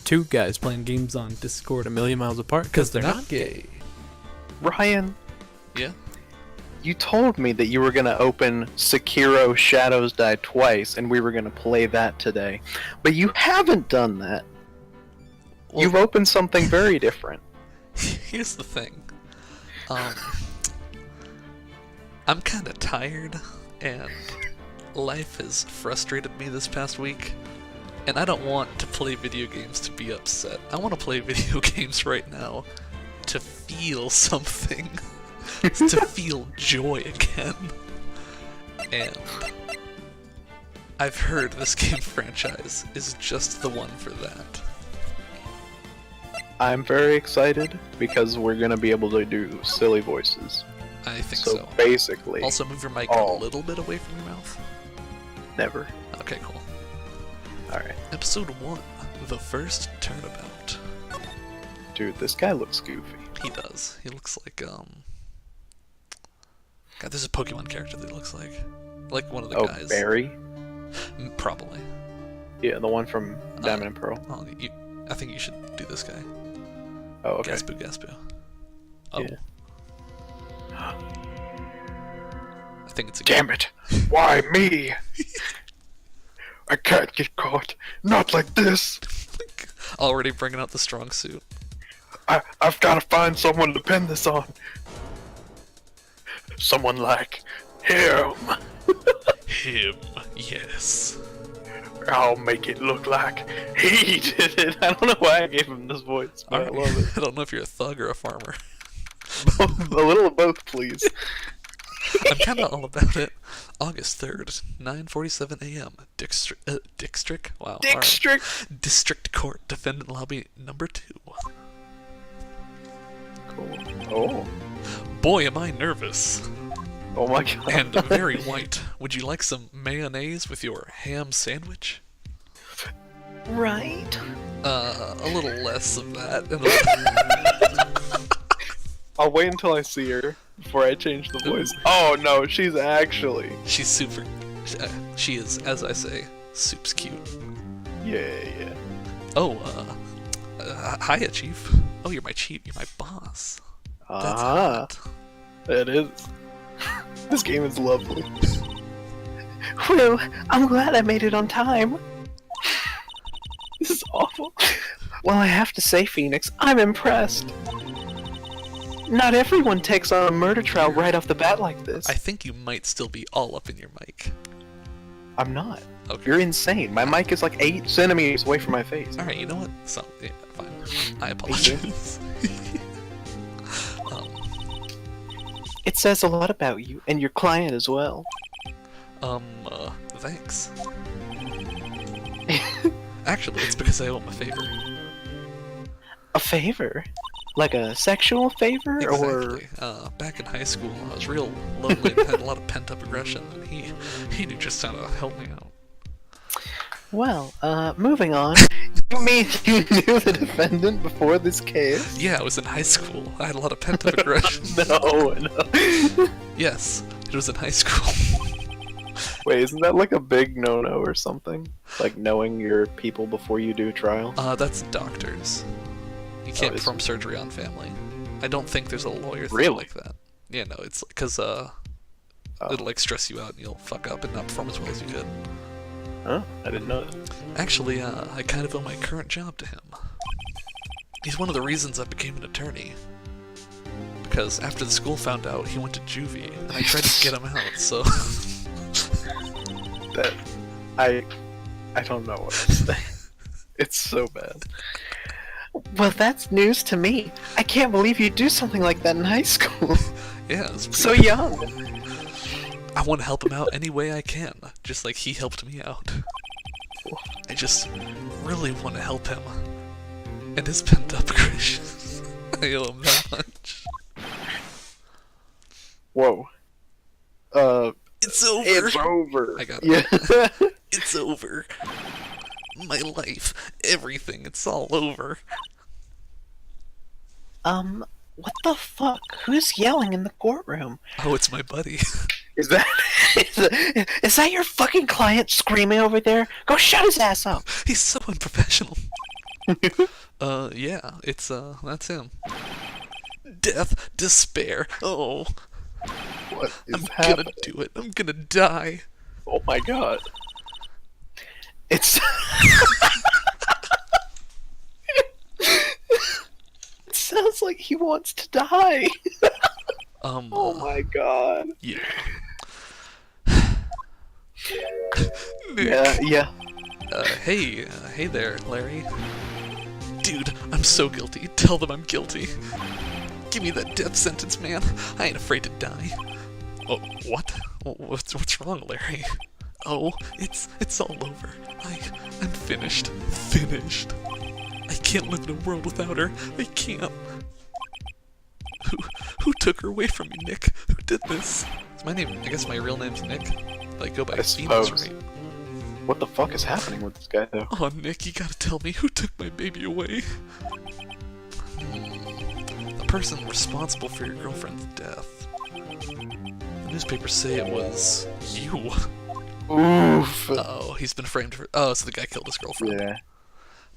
two guys playing games on Discord a million miles apart because they're not gay. Ryan, Yeah? you told me that you were going to open Sekiro Shadows Die Twice and we were going to play that today. But you haven't done that. Well, You've opened something very different. here's the thing. I'm kinda tired, and life has frustrated me this past week, and I don't want to play video games to be upset. I want to play video games right now to feel something. To feel joy again. And I've heard this game franchise is just the one for that. I'm very excited because we're going to be able to do silly voices. I think so. Basically, Also, move your mic a little bit away from your mouth. never. Okay, cool. Alright. Episode 1, The First Turnabout. Dude, this guy looks goofy. He does. He looks like, God, there's a Pokemon character that he looks like. Like one of the guys. Barry? Probably. Yeah, the one from Diamond and Pearl. Oh, I think you should do this guy. Oh, okay. Gaspu. Oh. Yeah. I think it's a Damn it! Why me? I can't get caught. Not like this. Already bringing out the strong suit. I've got to find someone to pin this on. Someone like him. Him, yes. I'll make it look like he did it. I don't know why I gave him this voice, but I love it. I don't know if you're a thug or a farmer. A little of both, please. I'm kind of all about it. August 3rd, 9:47 a.m. District? Wow. District. Right. District Court Defendant Lobby number 2. Cool. Oh. Boy, am I nervous. Oh my god. And very white. Would you like some mayonnaise with your ham sandwich? Right. A little less of that. And I'll wait until I see her before I change the voice. Oh no, she's actually. She's super. She is, as I say, soup's cute. Yeah. Oh, hiya, Chief. Oh, you're my chief. You're my boss. That's hot. It is. This game is lovely. Well, I'm glad I made it on time. This is awful. Well, I have to say, Phoenix, I'm impressed. Not everyone takes on a murder trial right off the bat like this. I think you might still be all up in your mic. I'm not. Okay. You're insane. My mic is like 8 centimeters away from my face. Alright, you know what? So, yeah, fine. I apologize. It says a lot about you, and your client as well. Thanks. Actually, it's because I owe him a favor. A favor? Like a sexual favor, Exactly. Back in high school, I was real lonely and had a lot of pent-up aggression, and he knew just how to help me out. Well, moving on. You mean you knew the defendant before this case? Yeah, I was in high school. I had a lot of pent-up aggression. No. Yes, it was in high school. Wait, isn't that like a big no-no or something? Like knowing your people before you do trial? That's doctors. You can't is perform surgery on family. I don't think there's a lawyer thing Really? like that. Yeah, no, it's because it'll like stress you out and you'll fuck up and not perform as well as you could. Huh? I didn't know that. Actually, I kind of owe my current job to him. He's one of the reasons I became an attorney. Because after the school found out, he went to juvie, and I tried to get him out, so... That I don't know what to say. It's so bad. Well, that's news to me. I can't believe you do something like that in high school. Yeah, it's So young. I want to help him out any way I can, just like he helped me out. I just really want to help him. And his pent-up aggressions. I owe him that much. Whoa. It's over! It's over. I got it. Yeah. It's over. My life, everything, it's all over. What the fuck? Who's yelling in the courtroom? Oh, it's my buddy. Is that? Is that your fucking client screaming over there? Go shut his ass up! He's so unprofessional. Yeah, that's him. Death, despair. Oh, What is I'm happening? gonna do it. I'm gonna die. Oh my god. It's. It sounds like he wants to die. Oh my god. Yeah. Nick. Yeah. Hey there, Larry. Dude, I'm so guilty. Tell them I'm guilty. Give me that death sentence, man. I ain't afraid to die. Oh, what? What's wrong, Larry? Oh, it's all over. I'm finished. Finished. I can't live in a world without her. I can't. Who took her away from me, Nick? Who did this? It's my name. I guess my real name's Nick. But I go by I Phoenix, suppose. right? What the fuck is happening with this guy, though? Oh, Nick, you gotta tell me who took my baby away. The person responsible for your girlfriend's death. The newspapers say it was you. Oof. Oh, he's been framed for. Oh, so the guy killed his girlfriend. Yeah.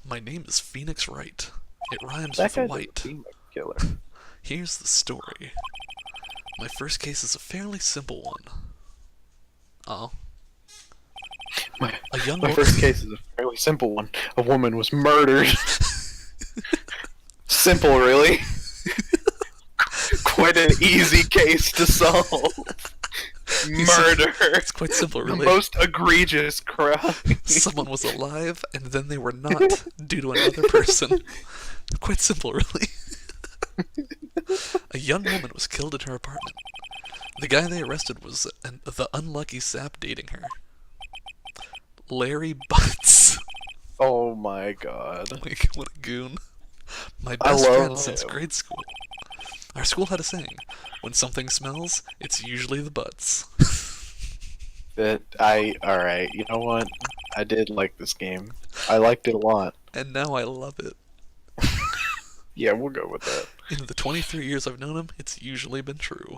My name is Phoenix Wright. It rhymes That with guy white. doesn't seem like a killer. Here's the story. My first case is a fairly simple one. Oh. My A young first case is a fairly simple one. A woman was murdered. Simple, really. Quite an easy case to solve. Murder. It's quite simple, The really. most egregious crime. Someone was alive, and then they were not due to another person. Quite simple, really. A young woman was killed in her apartment. The guy they arrested was the unlucky sap dating her. Larry Butts. Oh my god. Like, what a goon. My I best love friend since him. grade school. Our school had a saying, when something smells, it's usually the butts. Alright, you know what? I did like this game. I liked it a lot. And now I love it. Yeah, we'll go with that. In the 23 years I've known him, it's usually been true.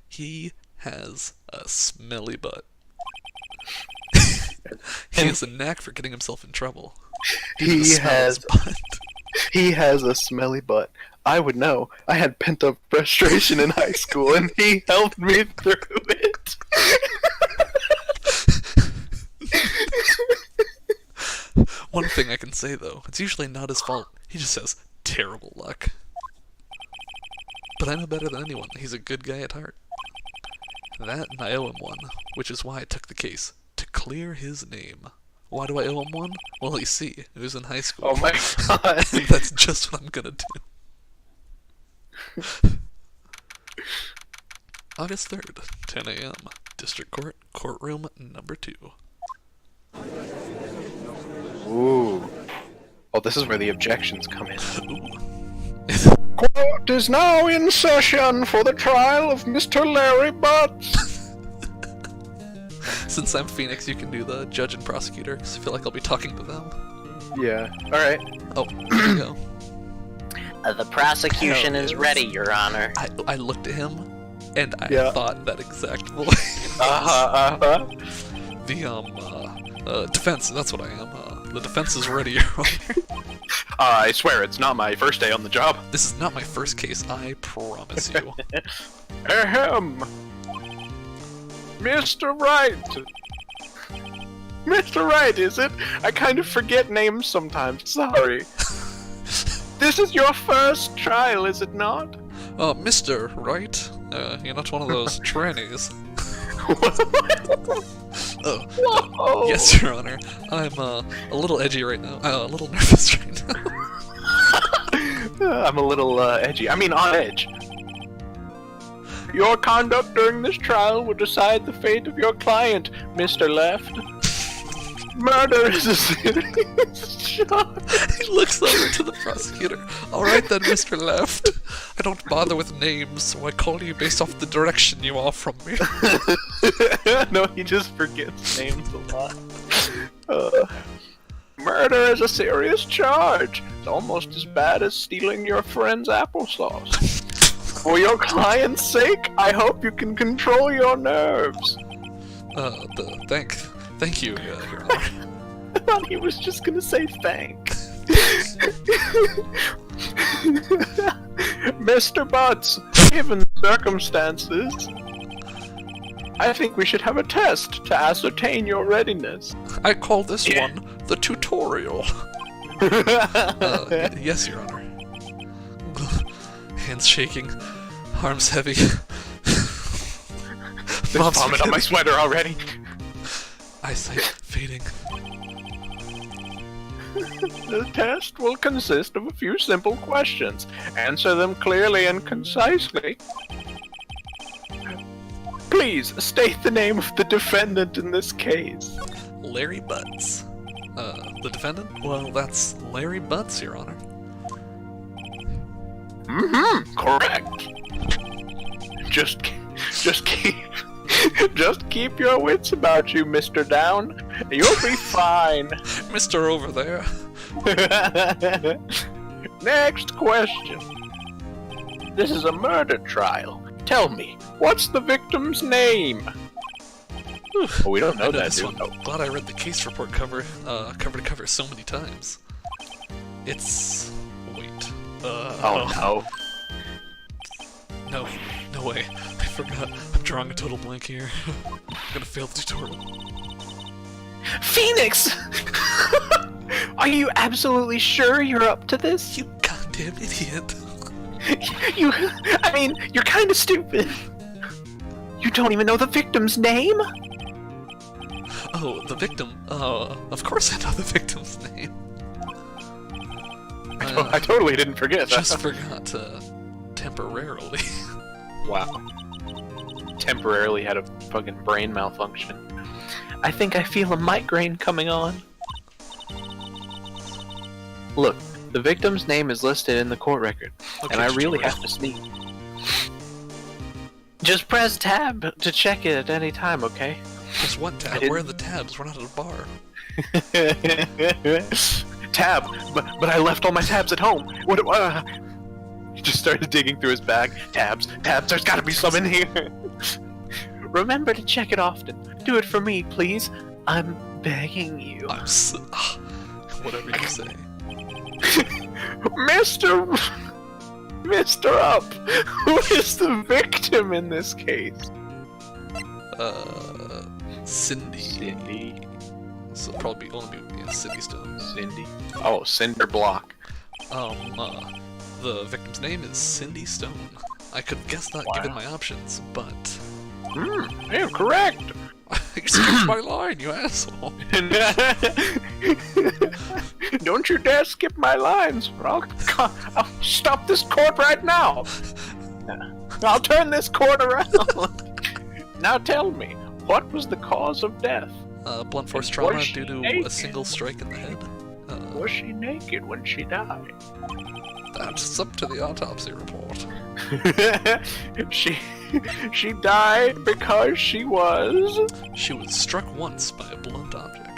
He has a smelly butt. He has a knack for getting himself in trouble. Due to the He smell of his has butt. he has a smelly butt. I would know. I had pent up frustration in high school and he helped me through it. One thing I can say though, it's usually not his fault. He just has terrible luck. But I know better than anyone. He's a good guy at heart. That and I owe him one, which is why I took the case. To clear his name. Why do I owe him one? Well, you see, it was in high school. Oh my god. That's just what I'm gonna do. August 3rd, 10 a.m. District Court, courtroom number 2. Ooh. Oh, this is where the objections come in. Ooh. Court is now in session for the trial of Mr. Larry Butts. Since I'm Phoenix, you can do the judge and prosecutor, because I feel like I'll be talking to them. Yeah. Alright. Oh, there you go. The prosecution Hell is yes. ready, Your Honor. I looked at him, and I Yeah. thought that exact voice. The defense, that's what I am. The defense is ready, Your Honor. I swear it's not my first day on the job. This is not my first case, I promise you. Ahem. Mr. Wright. Mr. Wright, is it? I kind of forget names sometimes, sorry. This is your first trial, is it not? Mr. Wright? You're not one of those trannies. Whoa. Yes, Your Honor. I'm, a little edgy right now. A little nervous right now. I'm a little edgy. I mean, on edge. Your conduct during this trial will decide the fate of your client, Mr. Left. Murder is a serious charge. He looks over to the prosecutor. Alright then, Mr. Left. I don't bother with names, so I call you based off the direction you are from me. No, he just forgets names a lot. Murder is a serious charge. It's almost as bad as stealing your friend's applesauce. For your client's sake, I hope you can control your nerves. Thank you, Your Honor. I thought he was just gonna say thank. Mr. Butts, given the circumstances, I think we should have a test to ascertain your readiness. I call this one the tutorial. Yes, Your Honor. Hands shaking, arms heavy. There's vomit on my sweater already. Eyesight fading. The test will consist of a few simple questions. Answer them clearly and concisely. Please state the name of the defendant in this case. Larry Butts. The defendant? Well, that's Larry Butts, Your Honor. Correct. Just keep your wits about you, Mr. Down. You'll be fine. Mr. Over there. Next question. This is a murder trial. Tell me, what's the victim's name? Oh, we don't know that, this do one. we? Glad I read the case report cover to cover so many times. It's... wait. Oh No, no way. I forgot. I'm drawing a total blank here. I'm gonna fail the tutorial. Phoenix! Are you absolutely sure you're up to this? You goddamn idiot. You're kind of stupid. You don't even know the victim's name? Oh, the victim. Of course I know the victim's name. I totally didn't forget that. Just forgot temporarily. Wow. Temporarily had a fucking brain malfunction. I think I feel a migraine coming on. Look, the victim's name is listed in the court record, Okay, and I really tutorial. have to sneak. Just press tab to check it at any time, okay? Just one tab. didn't- Where are the tabs? We're not at a bar. Tab, but I left all my tabs at home. What? He just started digging through his bag. Tabs. There's got to be some in here. Remember to check it often. Do it for me, please. I'm begging you. Whatever you say. Mr. Up, who is the victim in this case? Cindy. Cindy. So it'll probably only be Cindy Stone. Cindy. Oh, Cinder Block. The victim's name is Cindy Stone. I could guess that given my options, but... You're correct. You skipped my line, you asshole. Don't you dare skip my lines, or I'll stop this court right now. I'll turn this court around. Now tell me, what was the cause of death? Blunt force Was trauma she due to naked? a single strike in the head. Was she naked when she died? That's up to the autopsy report. She died because she was... She was struck once by a blunt object.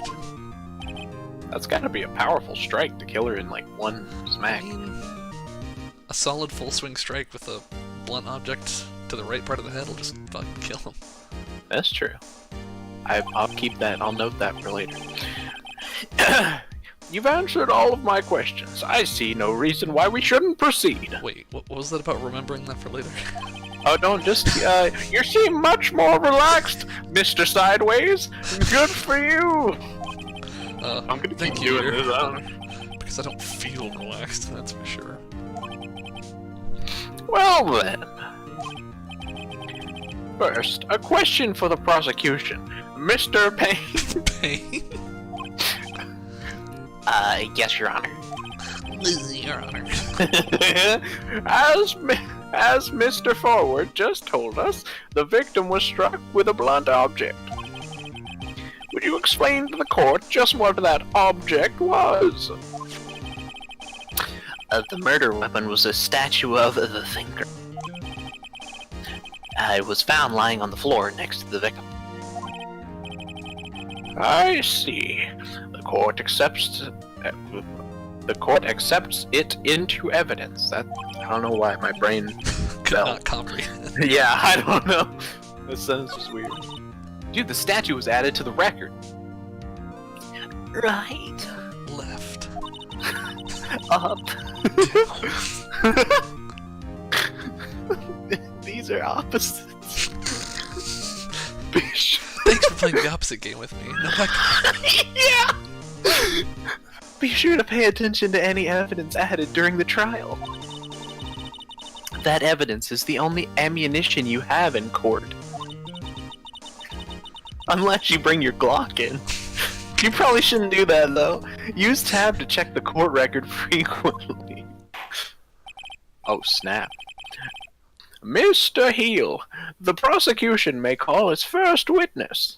That's gotta be a powerful strike to kill her in like one smack. A solid full swing strike with a blunt object to the right part of the head will just fucking kill him. That's true. I'll keep that. I'll note that for later. You've answered all of my questions. I see no reason why we shouldn't proceed. Wait, what was that about remembering that for later? Oh, don't just... you seem much more relaxed, Mr. Sideways. Good for you. I'm gonna thank keep you, doing this. because I don't feel relaxed, that's for sure. Well then. First, a question for the prosecution. Mr. Payne. Pain? Yes, Your Honor. Your Honor. As Mr. Forward just told us, the victim was struck with a blunt object. Would you explain to the court just what that object was? The murder weapon was a statue of the thinker. It was found lying on the floor next to the victim. I see. The court accepts it into evidence. That I don't know why my brain Could fell. not comprehend. Yeah, I don't know. This sentence was weird. Dude, the statue was added to the record. Right. Left. up. These are opposites. Thanks for playing the opposite game with me. No, Yeah! Be sure to pay attention to any evidence added during the trial. That evidence is the only ammunition you have in court. Unless you bring your Glock in. You probably shouldn't do that, though. Use tab to check the court record frequently. Oh, snap. Mr. Heel, the prosecution may call its first witness.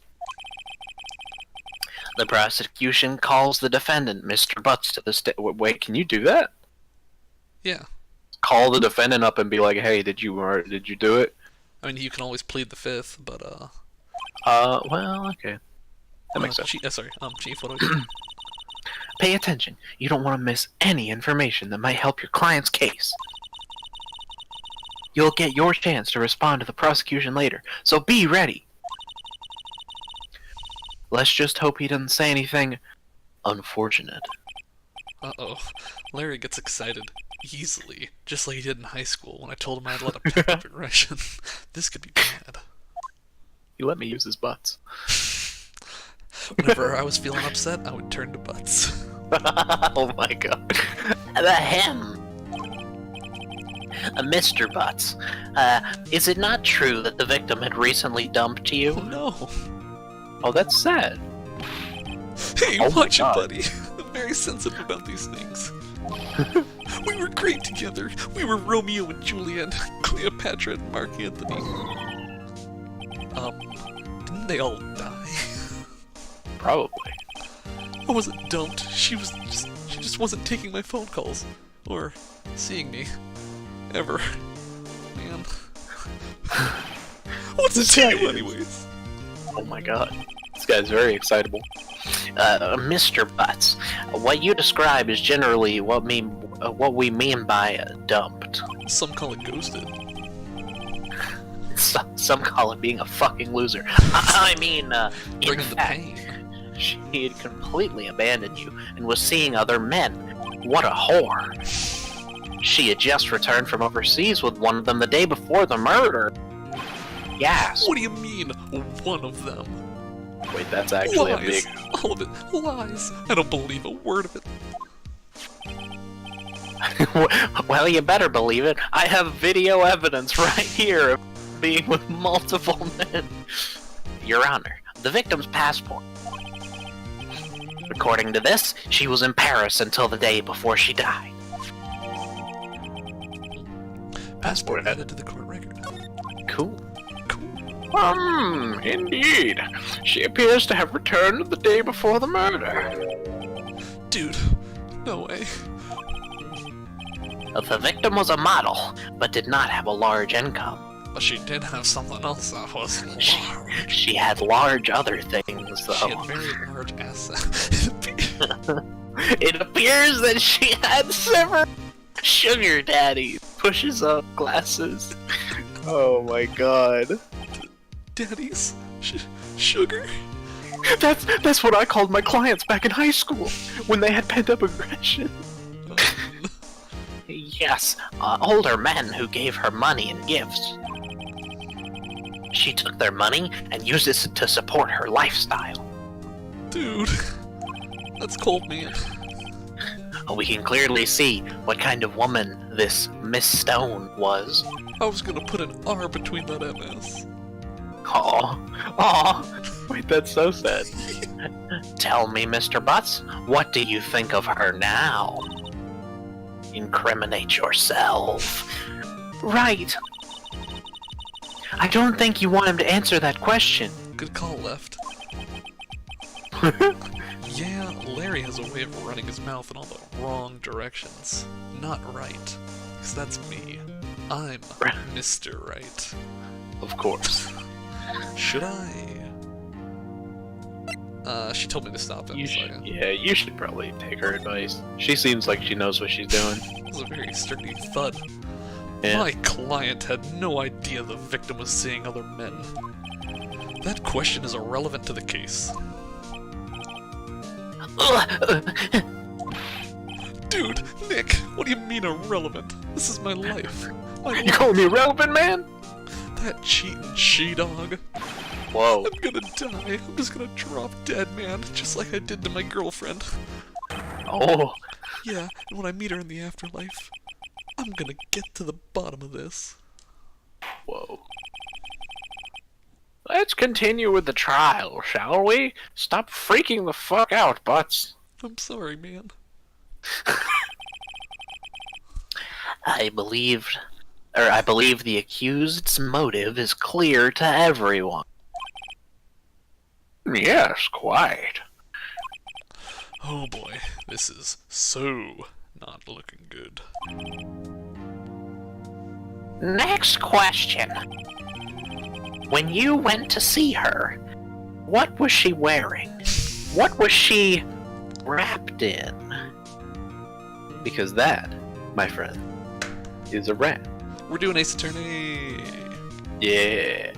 The prosecution calls the defendant, Mr. Butts, to the Wait, can you do that? yeah. Call the defendant up and be like, "Hey, did you do it?" I mean, you can always plead the fifth, but Well, okay. That makes sense. Chief, what do I do? Pay attention. You don't want to miss any information that might help your client's case. You'll get your chance to respond to the prosecution later, so be ready. Let's just hope he doesn't say anything unfortunate. Uh-oh. Larry gets excited easily, just like he did in high school when I told him I'd let him pick up aggression. This could be bad. He let me use his butts. Whenever I was feeling upset, I would turn to butts. Oh my god. The him. Mr. Butts, is it not true that the victim had recently dumped you? Oh no. Oh, that's sad. Hey, Oh my watch it, God. buddy. I'm very sensitive about these things. We were great together. We were Romeo and Juliet, Cleopatra and Mark Antony. Didn't they all die? Probably. I wasn't dumped. She just wasn't taking my phone calls. Or seeing me. Ever. Man. What's it to you anyways? Oh my god. This guy's very excitable. Mr. Butts, what you describe is generally what we mean by dumped. Some call it ghosted. Some call it being a fucking loser. I mean, in Bringing the fact, pain. she had completely abandoned you and was seeing other men. What a whore. She had just returned from overseas with one of them the day before the murder. Yes. What do you mean, one of them? Wait, that's actually a Lies. big... All of it. Lies. I don't believe a word of it. Well, you better believe it. I have video evidence right here of being with multiple men. Your Honor, the victim's passport. According to this, she was in Paris until the day before she died. Passport added to the court record. Cool. Indeed. She appears to have returned the day before the murder. Dude, no way. The victim was a model, but did not have a large income. But she did have something else that was large. She had large other things, She though. had very large assets. It appears that she had several sugar daddies. Pushes up glasses. Oh my god. Daddies? Sugar? That's what I called my clients back in high school, when they had pent-up aggression. Yes, older men who gave her money and gifts. She took their money and used it to support her lifestyle. Dude, that's cold, man. We can clearly see what kind of woman this Miss Stone was. I was gonna put an R between that MS. Aw. Wait, that's so sad. Tell me, Mr. Butts, what do you think of her now? Incriminate yourself. Right. I don't think you want him to answer that question. Good call, left. Yeah, Larry has a way of running his mouth in all the wrong directions. Not right. Because that's me. I'm Mr. Right. Of course. Should I? She told me to stop him. So Yeah, you should probably take her advice. She seems like she knows what she's doing. it was a very sturdy thud. Yeah. My client had no idea the victim was seeing other men. That question is irrelevant to the case. Dude, Nick, what do you mean irrelevant? This is my life. My You life. calling me irrelevant, man? That cheating she-dog. Whoa. I'm gonna die. I'm just gonna drop dead, man. Just like I did to my girlfriend. Oh. Yeah, and when I meet her in the afterlife, I'm gonna get to the bottom of this. Whoa. Let's continue with the trial, shall we? Stop freaking the fuck out, Butts. I'm sorry, man. I believe the accused's motive is clear to everyone. Yes, quite. Oh boy, this is so not looking good. Next question. When you went to see her, what was she wearing? What was she wrapped in? Because that, my friend, is a rat. We're doing Ace Attorney. Yeah.